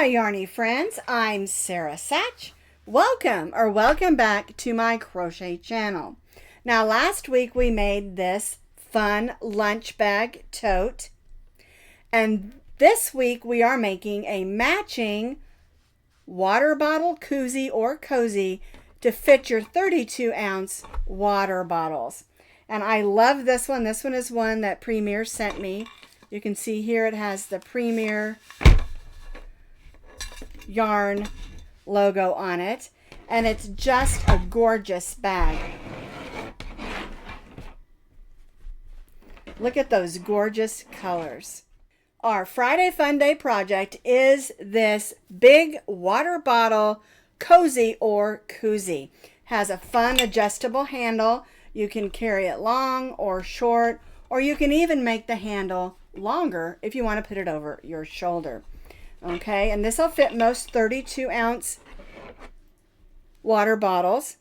my yarny friends, I'm Sara Sach. Welcome back to my crochet channel. Now last week we made this fun lunch bag tote, and this week we are making a matching water bottle koozie or cozy to fit your 32-ounce water bottles. And I love this one. This one is one that Premier sent me. You can see here it has the Premier yarn logo on it, and it's just a gorgeous bag. Look at those gorgeous colors. Our Friday Fun Day project is this big water bottle cozy or koozie. Has a fun adjustable handle. You can carry it long or short, or you can even make the handle longer if you want to put it over your shoulder. Okay, and this will fit most 32-ounce water bottles.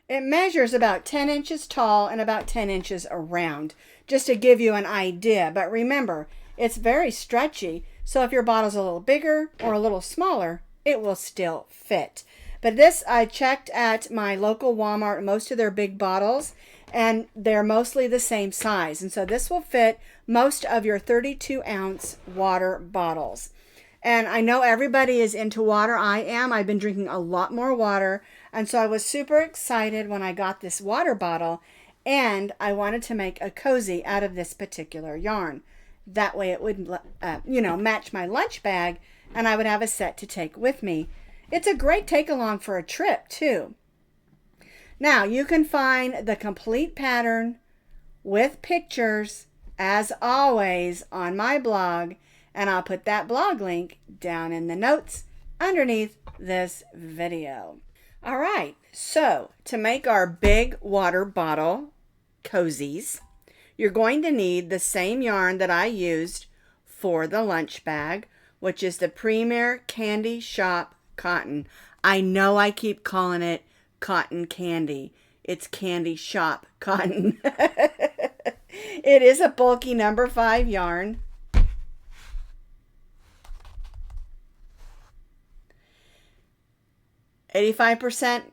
It measures about 10 inches tall and about 10 inches around, just to give you an idea. But remember, it's very stretchy, so if your bottle's a little bigger or a little smaller, it will still fit. But this, I checked at my local Walmart, most of their big bottles, and they're mostly the same size. And so this will fit most of your 32-ounce water bottles. And I know everybody is into water. I am. I've been drinking a lot more water. And so I was super excited when I got this water bottle. And I wanted to make a cozy out of this particular yarn. That way it would, match my lunch bag. And I would have a set to take with me. It's a great take along for a trip too. Now you can find the complete pattern with pictures, as always, on my blog. And I'll put that blog link down in the notes underneath this video. All right, so to make our big water bottle cozies, you're going to need the same yarn that I used for the lunch bag, which is the Premier Candy Shop Cotton. I know I keep calling it cotton candy. It's Candy Shop Cotton. It is a bulky number 5 yarn. 85%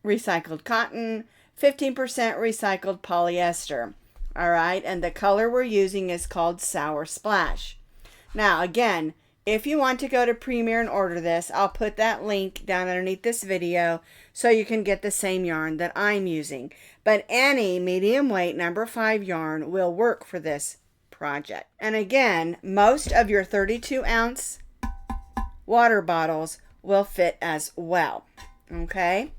recycled cotton, 15% recycled polyester. All right, and the color we're using is called Sour Splash. Now, again, if you want to go to Premier and order this, I'll put that link down underneath this video so you can get the same yarn that I'm using. But any medium weight number 5 yarn will work for this project. And again, most of your 32-ounce water bottles will fit as well. Okay,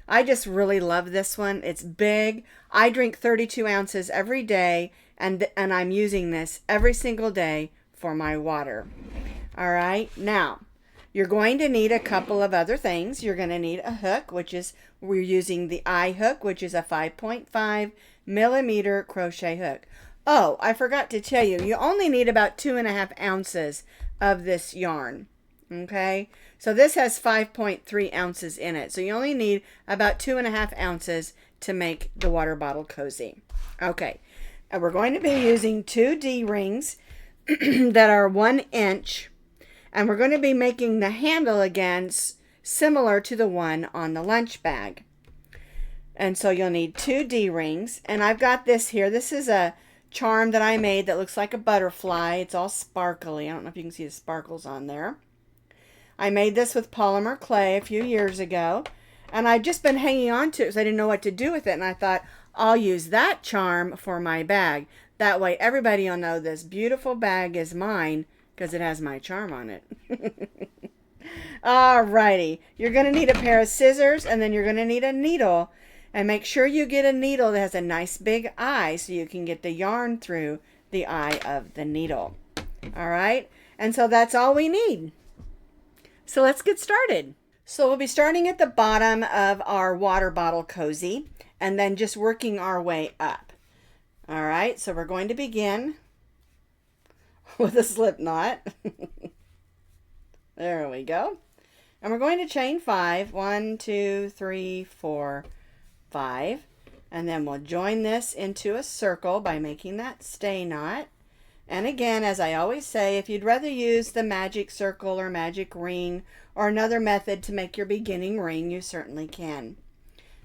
I just really love this one. It's big. I drink 32 ounces every day, and I'm using this every single day for my water. All right, now you're going to need a couple of other things. You're going to need a hook, which is, we're using the eye hook, which is a 5.5 millimeter crochet hook. Oh, I forgot to tell you, you only need about 2.5 ounces of this yarn. Okay, so this has 5.3 ounces in it. So you only need about 2.5 ounces to make the water bottle cozy. Okay, and we're going to be using 2 D-rings that are 1 inch. And we're going to be making the handle again similar to the one on the lunch bag. And so you'll need 2 D-rings. And I've got this here. This is a charm that I made that looks like a butterfly. It's all sparkly. I don't know if you can see the sparkles on there. I made this with polymer clay a few years ago, and I've just been hanging on to it because I didn't know what to do with it, and I thought I'll use that charm for my bag. That way everybody will know this beautiful bag is mine because it has my charm on it. Alrighty, you're going to need a pair of scissors, and then you're going to need a needle, and make sure you get a needle that has a nice big eye so you can get the yarn through the eye of the needle. Alright, and so that's all we need. So let's get started. So we'll be starting at the bottom of our water bottle cozy and then just working our way up. All right, so we're going to begin with a slip knot. There we go. And we're going to chain 5. 1, 2, 3, 4, 5. And then we'll join this into a circle by making that stay knot. And again, as I always say, if you'd rather use the magic circle or magic ring or another method to make your beginning ring, you certainly can.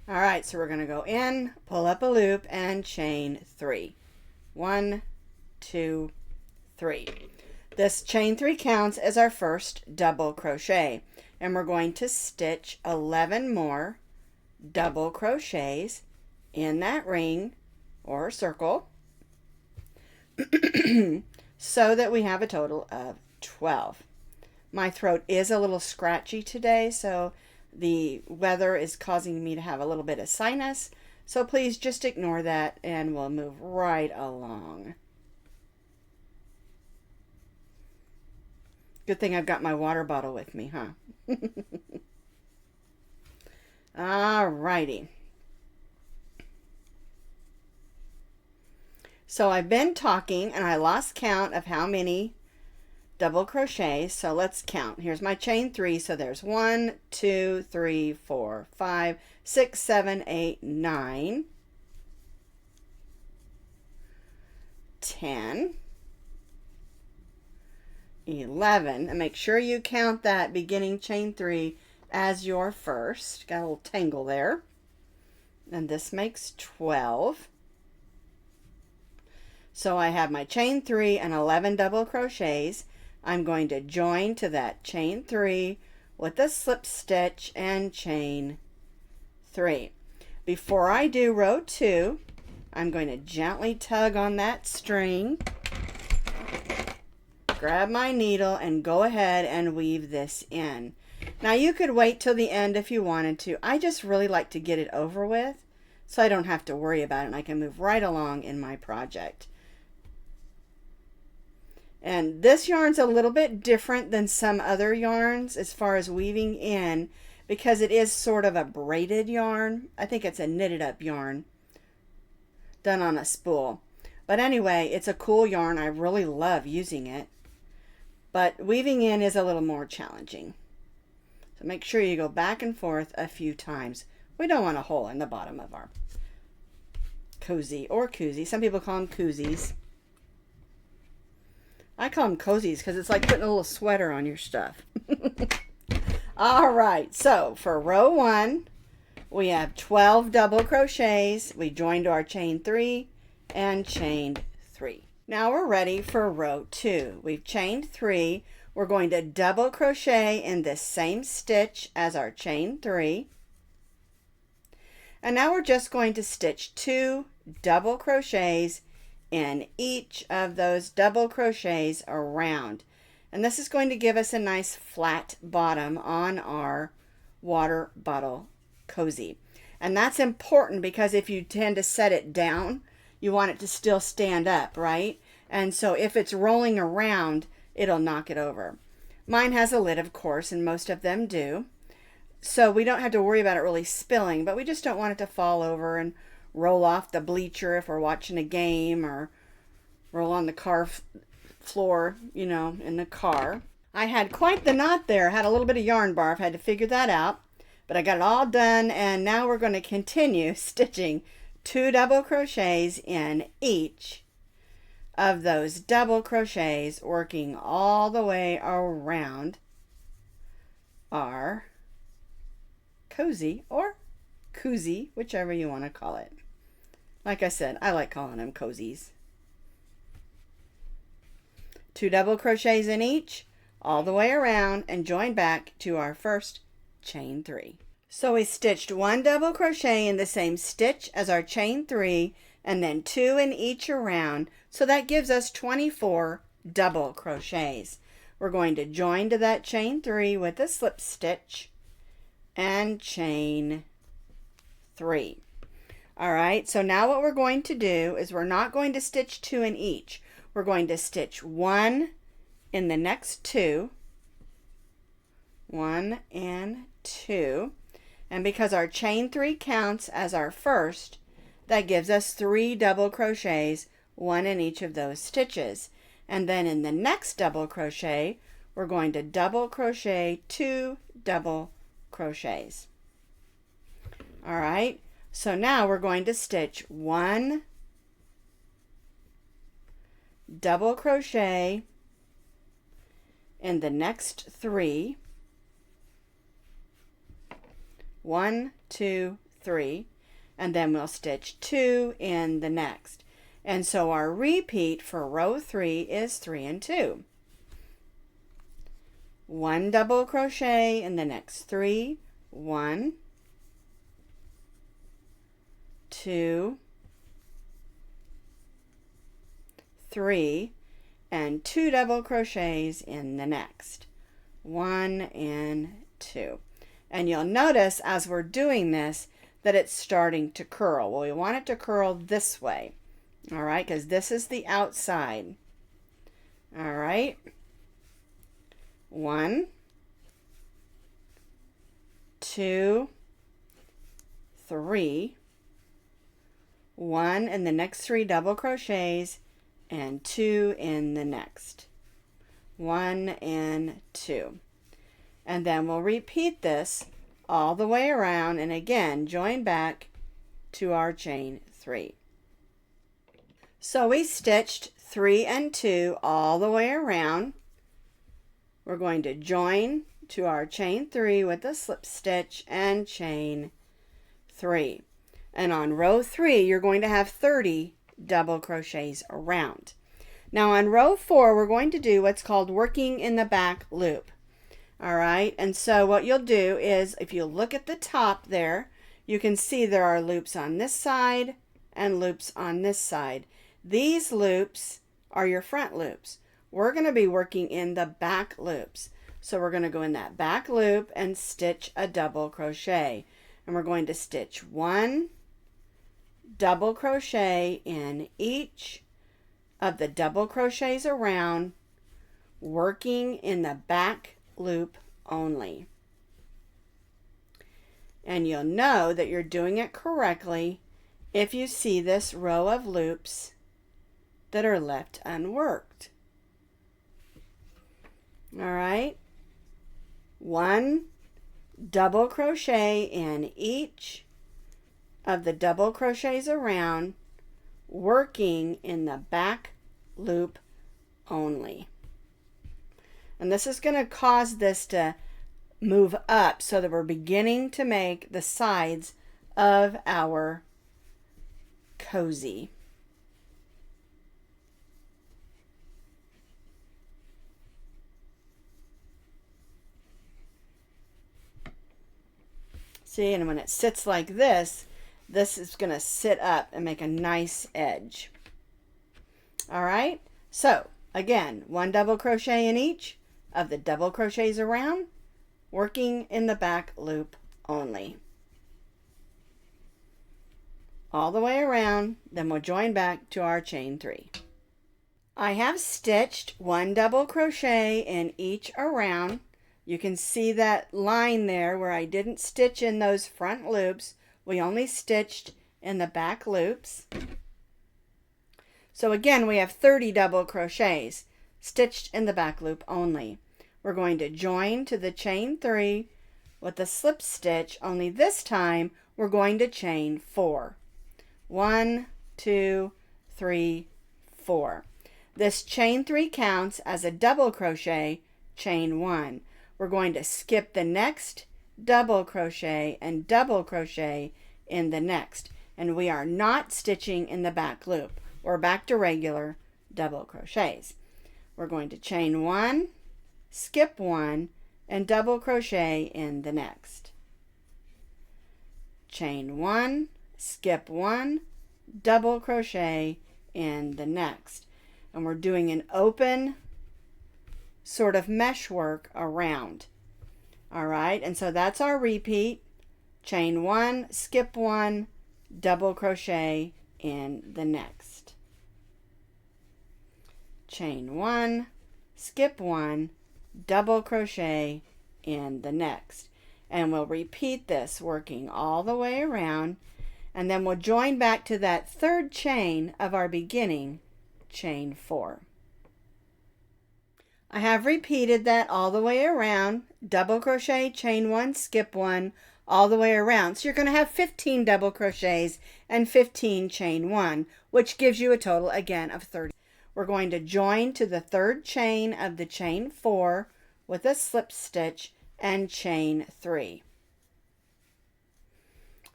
All right, so we're going to go in, pull up a loop, and chain 3. 1, 2, 3. This chain 3 counts as our first double crochet, and we're going to stitch 11 more double crochets in that ring or circle so that we have a total of 12. My throat is a little scratchy today, so the weather is causing me to have a little bit of sinus, so please just ignore that and we'll move right along. Good thing I've got my water bottle with me, huh? Alrighty. So I've been talking and I lost count of how many double crochets, so let's count. Here's my chain 3, so there's 1, 2, 3, 4, 5, 6, 7, 8, 9, 10, 11, and make sure you count that beginning chain 3 as your first. Got a little tangle there. And this makes 12. So I have my chain 3 and 11 double crochets. I'm going to join to that chain 3 with a slip stitch and chain 3. Before I do row 2, I'm going to gently tug on that string, grab my needle, and go ahead and weave this in. Now you could wait till the end if you wanted to. I just really like to get it over with so I don't have to worry about it and I can move right along in my project. And this yarn's a little bit different than some other yarns as far as weaving in because it is sort of a braided yarn. I think it's a knitted up yarn done on a spool. But anyway, it's a cool yarn. I really love using it. But weaving in is a little more challenging. So make sure you go back and forth a few times. We don't want a hole in the bottom of our cozy or koozie. Some people call them koozies. I call them cozies because it's like putting a little sweater on your stuff. All right, so for row 1, we have 12 double crochets. We joined to our chain 3 and chained 3. Now we're ready for row 2. We've chained 3. We're going to double crochet in this same stitch as our chain 3. And now we're just going to stitch 2 double crochets in each of those double crochets around. And this is going to give us a nice flat bottom on our water bottle cozy. And that's important because if you tend to set it down, you want it to still stand up, right? And so if it's rolling around, it'll knock it over. Mine has a lid, of course, and most of them do. So we don't have to worry about it really spilling, but we just don't want it to fall over and roll off the bleacher if we're watching a game or roll on the car floor, you know, in the car. I had quite the knot there. I had a little bit of yarn barf. I had to figure that out, but I got it all done, and now we're going to continue stitching 2 double crochets in each of those double crochets, working all the way around our cozy or koozie, whichever you want to call it. Like I said, I like calling them cozies. 2 double crochets in each, all the way around, and join back to our first chain 3. So we stitched 1 double crochet in the same stitch as our chain 3, and then 2 in each around, so that gives us 24 double crochets. We're going to join to that chain 3 with a slip stitch and chain 3. All right, so now what we're going to do is we're not going to stitch 2 in each. We're going to stitch 1 in the next 2, 1 and 2, and because our chain 3 counts as our first, that gives us 3 double crochets, 1 in each of those stitches. And then in the next double crochet, we're going to double crochet 2 double crochets. All right, so now we're going to stitch 1, double crochet in the next 3. 1, 2, 3, and then we'll stitch 2 in the next. And so our repeat for row 3 is 3 and 2. 1 double crochet in the next 3, 1, 2, 3, and 2 double crochets in the next, 1 and 2. And you'll notice as we're doing this that it's starting to curl. Well, we want it to curl this way, all right, because this is the outside. All right, 1, 2, 3, 1 in the next 3 double crochets, and 2 in the next, 1 and 2. And then we'll repeat this all the way around, and again join back to our chain 3. So we stitched 3 and 2 all the way around. We're going to join to our chain 3 with a slip stitch and chain 3. And on row 3 you're going to have 30 double crochets around. Now on row 4 we're going to do what's called working in the back loop. All right, and so what you'll do is, if you look at the top there, you can see there are loops on this side and loops on this side. These loops are your front loops. We're going to be working in the back loops. So we're going to go in that back loop and stitch a double crochet. And we're going to stitch 1 double crochet in each of the double crochets around, working in the back loop only. And you'll know that you're doing it correctly if you see this row of loops that are left unworked. All right, 1 double crochet in each of the double crochets around, working in the back loop only. And this is going to cause this to move up so that we're beginning to make the sides of our cozy. See, and when it sits like this, this is going to sit up and make a nice edge. All right, so again, 1 double crochet in each of the double crochets around, working in the back loop only. All the way around, then we'll join back to our chain 3. I have stitched 1 double crochet in each around. You can see that line there where I didn't stitch in those front loops. We only stitched in the back loops. So again, we have 30 double crochets stitched in the back loop only. We're going to join to the chain 3 with a slip stitch, only this time we're going to chain 4. 1, 2, 3, 4. This chain 3 counts as a double crochet, chain 1. We're going to skip the next double crochet and double crochet in the next. And we are not stitching in the back loop. We're back to regular double crochets. We're going to chain 1, skip 1, and double crochet in the next. Chain 1, skip 1, double crochet in the next. And we're doing an open sort of meshwork around. All right, and so that's our repeat. Chain 1, skip 1, double crochet in the next. Chain 1, skip 1, double crochet in the next. And we'll repeat this, working all the way around, and then we'll join back to that third chain of our beginning, chain 4. I have repeated that all the way around, double crochet, chain 1, skip 1, all the way around. So you're going to have 15 double crochets and 15 chain 1, which gives you a total again of 30. we're going to join to the third chain of the chain 4 with a slip stitch and chain 3.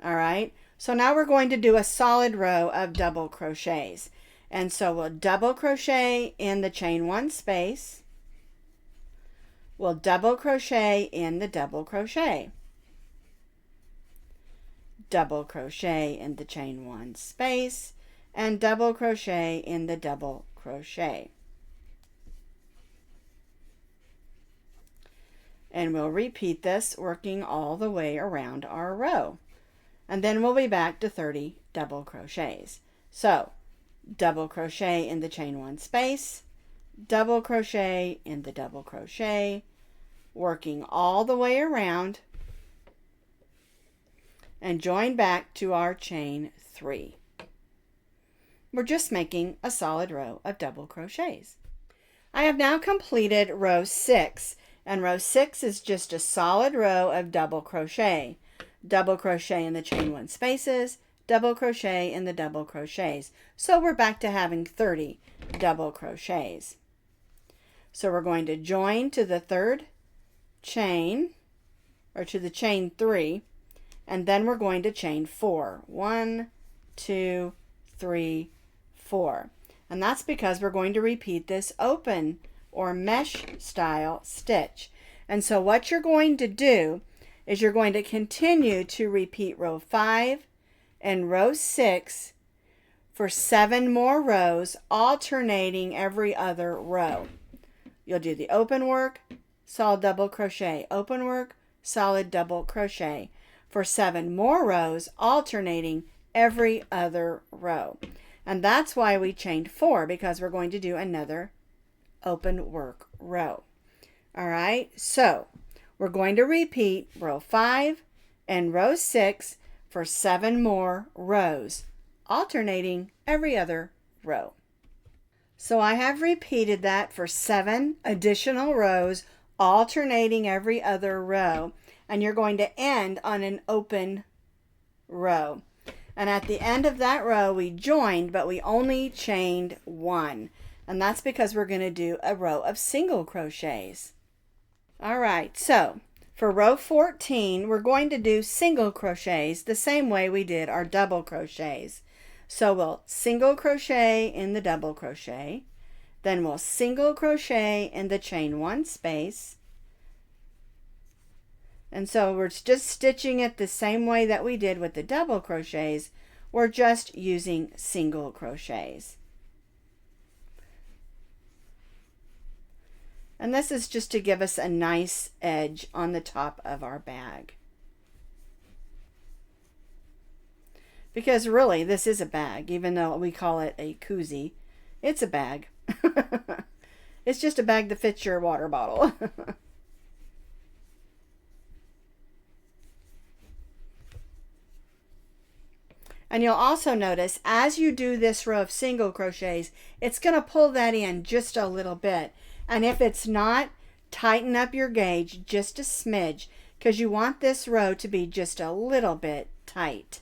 All right, so now we're going to do a solid row of double crochets. And so we'll double crochet in the chain 1 space. We'll double crochet in the double crochet. Double crochet in the chain 1 space and double crochet in the double crochet. And we'll repeat this, working all the way around our row. And then we'll be back to 30 double crochets. So double crochet in the chain 1 space, double crochet in the double crochet, working all the way around, and join back to our chain 3. We're just making a solid row of double crochets. I have now completed row 6, and row 6 is just a solid row of double crochet. Double crochet in the chain 1 spaces, double crochet in the double crochets. So we're back to having 30 double crochets. So we're going to join to the third chain, or to the chain 3, and then we're going to chain 4. 1, 2, 3, 4. And that's because we're going to repeat this open or mesh style stitch. And so what you're going to do is you're going to continue to repeat row 5 and row 6 for 7 more rows, alternating every other row. You'll do the open work, solid double crochet, open work, solid double crochet for 7 more rows, alternating every other row. And that's why we chained 4, because we're going to do another open work row. All right, so we're going to repeat row 5 and row 6 for 7 more rows, alternating every other row. So I have repeated that for 7 additional rows, alternating every other row, and you're going to end on an open row. And at the end of that row, we joined, but we only chained 1. And that's because we're going to do a row of single crochets. All right, so for row 14, we're going to do single crochets the same way we did our double crochets. So we'll single crochet in the double crochet, then we'll single crochet in the chain 1 space. And so we're just stitching it the same way that we did with the double crochets. We're just using single crochets. And this is just to give us a nice edge on the top of our bag. Because really, this is a bag, even though we call it a Cozie. It's a bag. It's just a bag that fits your water bottle. And you'll also notice as you do this row of single crochets, it's going to pull that in just a little bit. And if it's not, tighten up your gauge just a smidge, because you want this row to be just a little bit tight.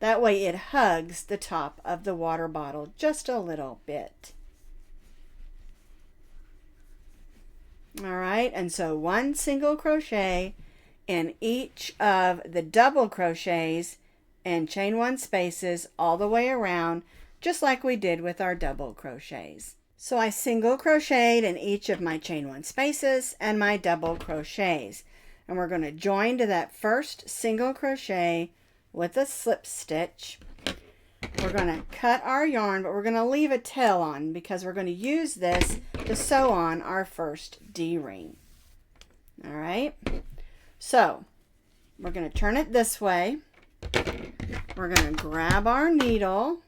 That way it hugs the top of the water bottle just a little bit. All right, and so 1 single crochet in each of the double crochets and chain 1 spaces all the way around, just like we did with our double crochets. So I single crocheted in each of my chain 1 spaces and my double crochets. And we're going to join to that first single crochet with a slip stitch. We're going to cut our yarn, but we're going to leave a tail on because we're going to use this to sew on our first D-ring. All right, so we're going to turn it this way. We're going to grab our needle.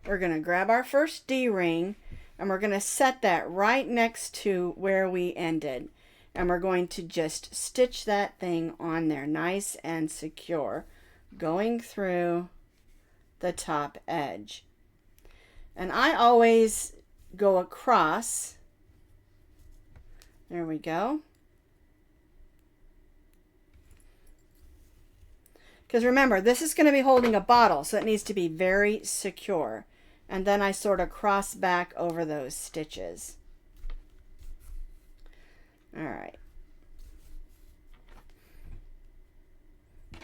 We're going to grab our first D-ring, and we're going to set that right next to where we ended. And we're going to just stitch that thing on there nice and secure, going through the top edge. And I always go across. There we go. Because remember, this is going to be holding a bottle, so it needs to be very secure. And then I sort of cross back over those stitches. All right.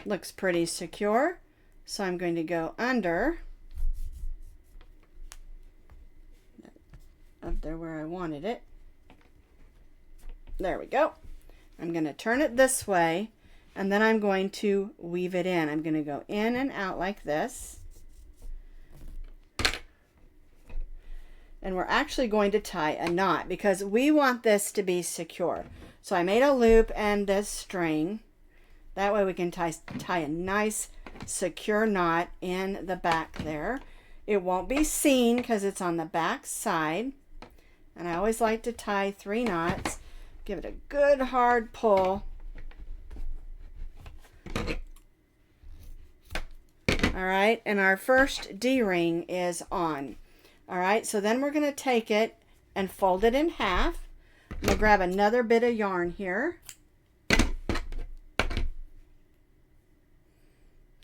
Looks pretty secure. So I'm going to go under up there where I wanted it. There we go. I'm going to turn it this way, and then I'm going to weave it in. I'm going to go in and out like this. And we're actually going to tie a knot because we want this to be secure. So I made a loop and this string. That way we can tie a nice secure knot in the back there. It won't be seen because it's on the back side. And I always like to tie 3 knots. Give it a good hard pull. All right, and our first D-ring is on. All right, so then we're going to take it and fold it in half. I'm going to grab another bit of yarn here.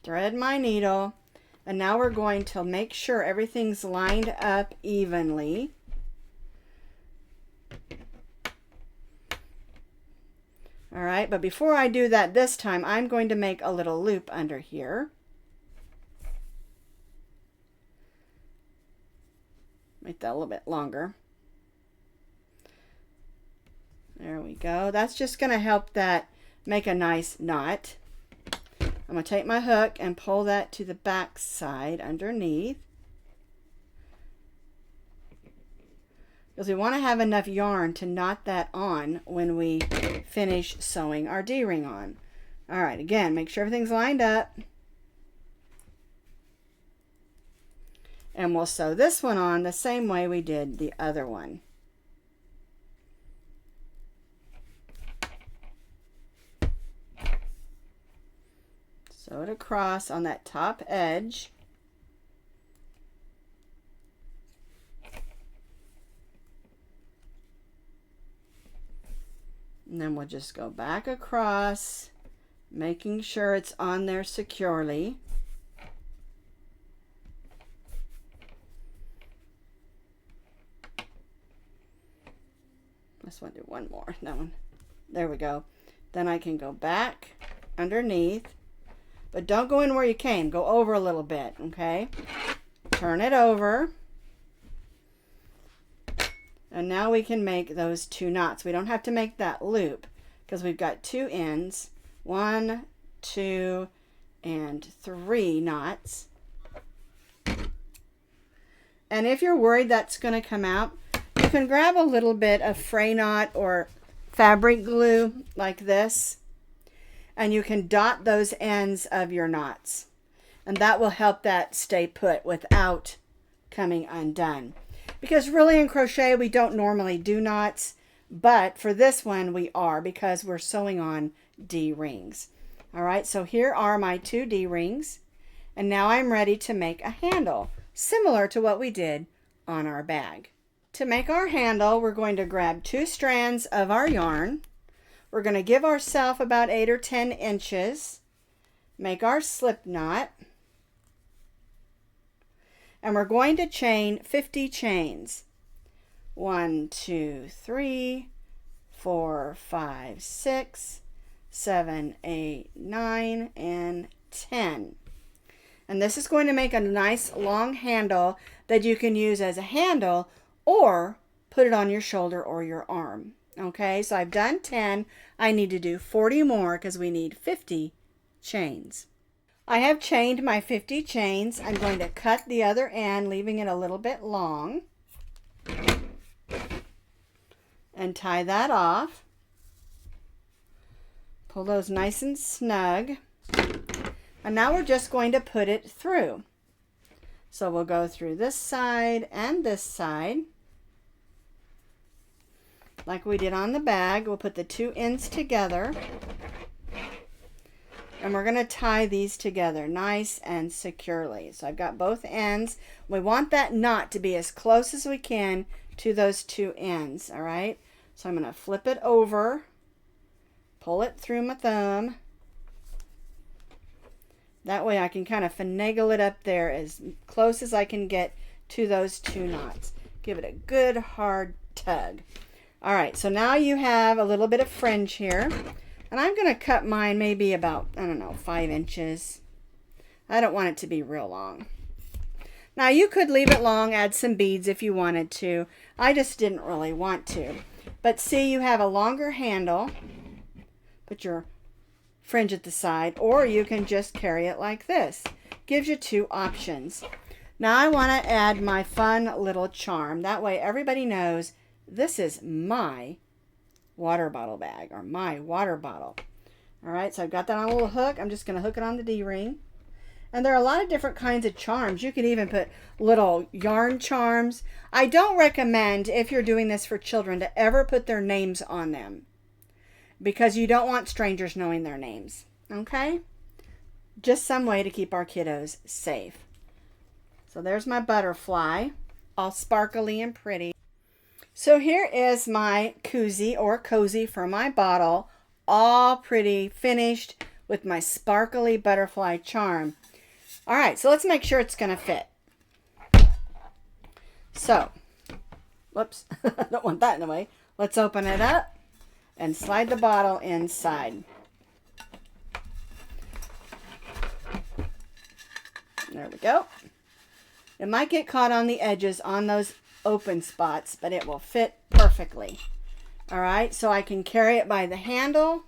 Thread my needle. And now we're going to make sure everything's lined up evenly. All right, but before I do that this time, I'm going to make a little loop under here. Make that a little bit longer. There we go. That's just going to help that make a nice knot. I'm going to take my hook and pull that to the back side underneath. Because we want to have enough yarn to knot that on when we finish sewing our D-ring on. All right, again, make sure everything's lined up. And we'll sew this one on the same way we did the other one. Sew it across on that top edge. And then we'll just go back across, making sure it's on there securely. Let's want to do one more. That one. There we go. Then I can go back underneath, but don't go in where you came. Go over a little bit, okay? Turn it over. And now we can make those 2 knots. We don't have to make that loop because we've got 2 ends. 1, 2, and 3 knots. And if you're worried that's going to come out, you can grab a little bit of fray knot or fabric glue like this, and you can dot those ends of your knots. And that will help that stay put without coming undone. Because really in crochet we don't normally do knots, but for this one we are because we're sewing on D-rings. All right, so here are my 2 D-rings, and now I'm ready to make a handle similar to what we did on our bag. To make our handle, we're going to grab 2 strands of our yarn. We're going to give ourselves about 8 or 10 inches, make our slip knot, and we're going to chain 50 chains. 1, 2, 3, 4, 5, 6, 7, 8, 9, and 10. And this is going to make a nice long handle that you can use as a handle or put it on your shoulder or your arm. Okay, so I've done 10. I need to do 40 more because we need 50 chains. I have chained my 50 chains. I'm going to cut the other end, leaving it a little bit long, and tie that off. Pull those nice and snug. And now we're just going to put it through. So we'll go through this side and this side. Like we did on the bag, we'll put the 2 ends together. And we're going to tie these together nice and securely. So I've got both ends. We want that knot to be as close as we can to those 2 ends, all right? So I'm going to flip it over, pull it through my thumb. That way I can kind of finagle it up there as close as I can get to those 2 knots. Give it a good hard tug. All right, so now you have a little bit of fringe here. And I'm going to cut mine maybe about, I don't know, 5 inches. I don't want it to be real long. Now you could leave it long, add some beads if you wanted to. I just didn't really want to. But see, you have a longer handle. Put your fringe at the side, or you can just carry it like this. Gives you 2 options. Now I want to add my fun little charm. That way everybody knows this is my water bottle bag, or my water bottle. All right, so I've got that on a little hook. I'm just going to hook it on the D-ring. And there are a lot of different kinds of charms. You could even put little yarn charms. I don't recommend, if you're doing this for children, to ever put their names on them, because you don't want strangers knowing their names. Okay? Just some way to keep our kiddos safe. So there's my butterfly, all sparkly and pretty. So here is my koozie or cozy for my bottle, all pretty finished with my sparkly butterfly charm. All right, so let's make sure it's going to fit. So, whoops, I don't want that in the way. Let's open it up and slide the bottle inside. There we go. It might get caught on the edges on those open spots, but it will fit perfectly. All right, so I can carry it by the handle,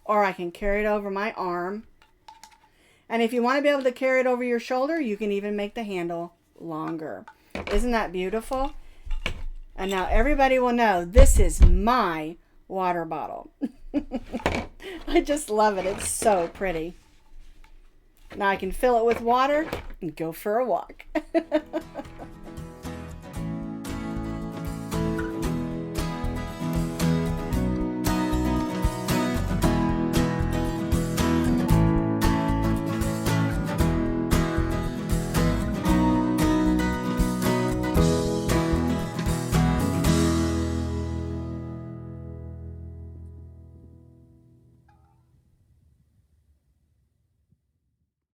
or I can carry it over my arm. And if you want to be able to carry it over your shoulder, you can even make the handle longer. Isn't that beautiful? And now everybody will know this is my water bottle. I just love it. It's so pretty. Now I can fill it with water and go for a walk.